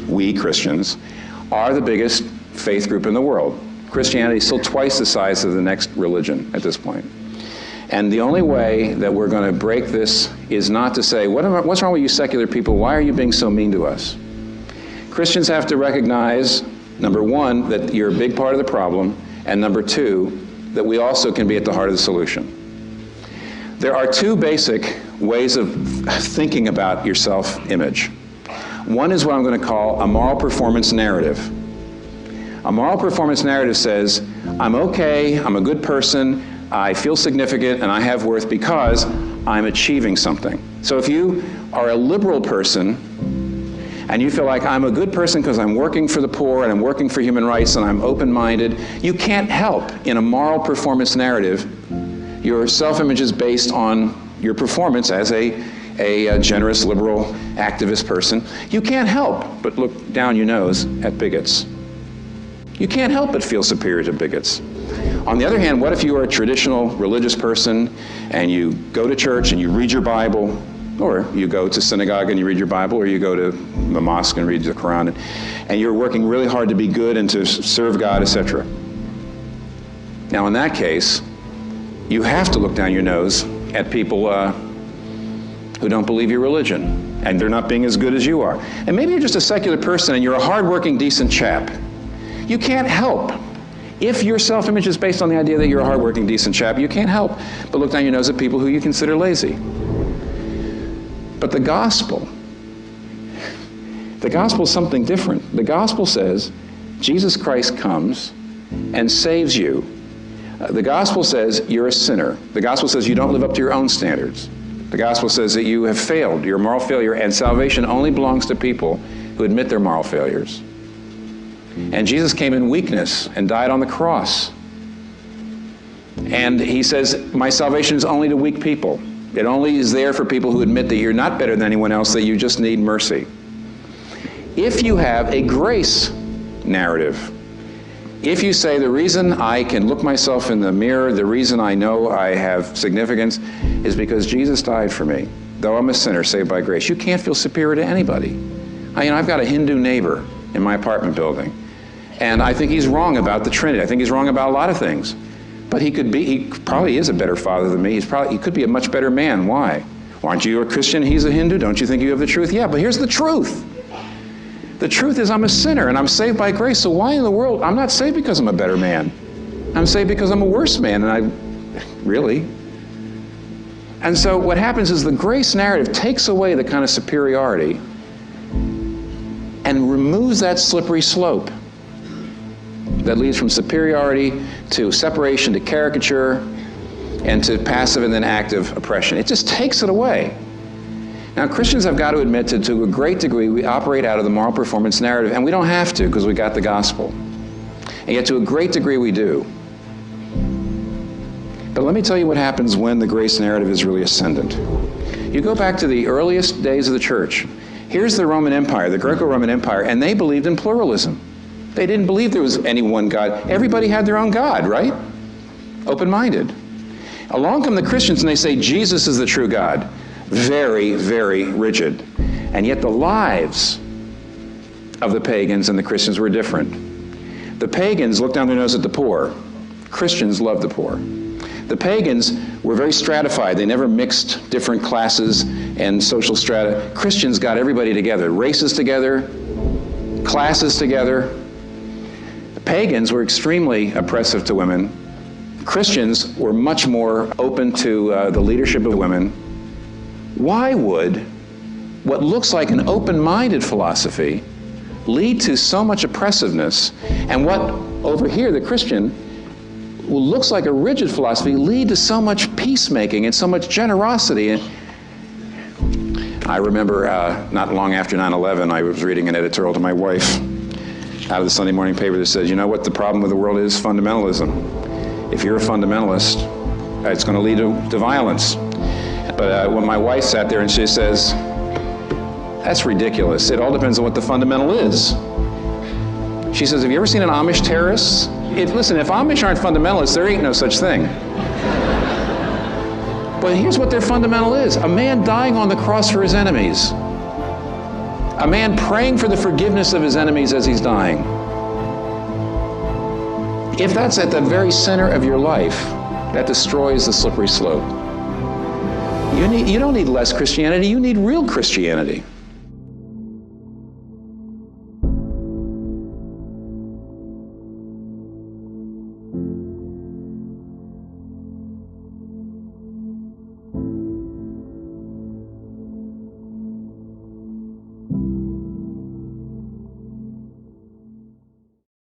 We Christians, are the biggest faith group in the world. Christianity is still twice the size of the next religion at this point. And the only way that we're going to break this is not to say, what's wrong with you secular people? Why are you being so mean to us? Christians have to recognize, number one, that you're a big part of the problem, and number two, that we also can be at the heart of the solution. There are two basic ways of thinking about your self-image. One is what I'm going to call a moral performance narrative. A moral performance narrative says, I'm okay, I'm a good person, I feel significant, and I have worth because I'm achieving something. So if you are a liberal person, and you feel like I'm a good person because I'm working for the poor and I'm working for human rights and I'm open-minded, you can't help in a moral performance narrative. Your self-image is based on your performance as a generous, liberal, activist person. You can't help but look down your nose at bigots. You can't help but feel superior to bigots. On the other hand, what if you are a traditional religious person and you go to church and you read your Bible, or you go to synagogue and you read your Bible, or you go to the mosque and read the Quran, and you're working really hard to be good and to serve God, etc. Now in that case, you have to look down your nose at people who don't believe your religion, and they're not being as good as you are. And maybe you're just a secular person and you're a hardworking, decent chap. You can't help. If your self-image is based on the idea that you're a hardworking, decent chap, you can't help but look down your nose at people who you consider lazy. But the gospel is something different. The gospel says Jesus Christ comes and saves you. The gospel says you're a sinner. The gospel says you don't live up to your own standards. The gospel says that you have failed, you're a moral failure, and salvation only belongs to people who admit their moral failures. And Jesus came in weakness and died on the cross. And he says, my salvation is only to weak people. It only is there for people who admit that you're not better than anyone else, that you just need mercy. If you have a grace narrative, if you say the reason I can look myself in the mirror, the reason I know I have significance is because Jesus died for me, though I'm a sinner saved by grace, you can't feel superior to anybody. I've got a Hindu neighbor in my apartment building, and I think he's wrong about the Trinity. I think he's wrong about a lot of things. But he probably is a better father than me. He could be a much better man. Why? Well, aren't you a Christian? He's a Hindu. Don't you think you have the truth? Yeah, but here's the truth. The truth is I'm a sinner and I'm saved by grace. So why in the world? I'm not saved because I'm a better man. I'm saved because I'm a worse man. Really? And so what happens is the grace narrative takes away the kind of superiority and removes that slippery slope that leads from superiority to separation to caricature and to passive and then active oppression. It just takes it away. Now, Christians have got to admit that to a great degree we operate out of the moral performance narrative, and we don't have to because we got the gospel. And yet to a great degree we do. But let me tell you what happens when the grace narrative is really ascendant. You go back to the earliest days of the church. Here's the Roman Empire, the Greco-Roman Empire, and they believed in pluralism. They didn't believe there was any one God. Everybody had their own God, right? Open-minded. Along come the Christians and they say Jesus is the true God. Very, very rigid. And yet the lives of the pagans and the Christians were different. The pagans looked down their nose at the poor. Christians loved the poor. The pagans were very stratified. They never mixed different classes and social strata. Christians got everybody together, races together, classes together. The pagans were extremely oppressive to women. Christians were much more open to the leadership of women. Why would what looks like an open-minded philosophy lead to so much oppressiveness, and what over here, the Christian, looks like a rigid philosophy, lead to so much peacemaking and so much generosity? And I remember not long after 9/11, I was reading an editorial to my wife out of the Sunday morning paper that says, you know what the problem with the world is? Fundamentalism. If you're a fundamentalist, it's going to lead to violence. But when my wife sat there and she says, that's ridiculous. It all depends on what the fundamental is. She says, have you ever seen an Amish terrorist? Listen, if Amish aren't fundamentalists, there ain't no such thing. But here's what their fundamental is. A man dying on the cross for his enemies. A man praying for the forgiveness of his enemies as he's dying. If that's at the very center of your life, that destroys the slippery slope. You don't need less Christianity, you need real Christianity.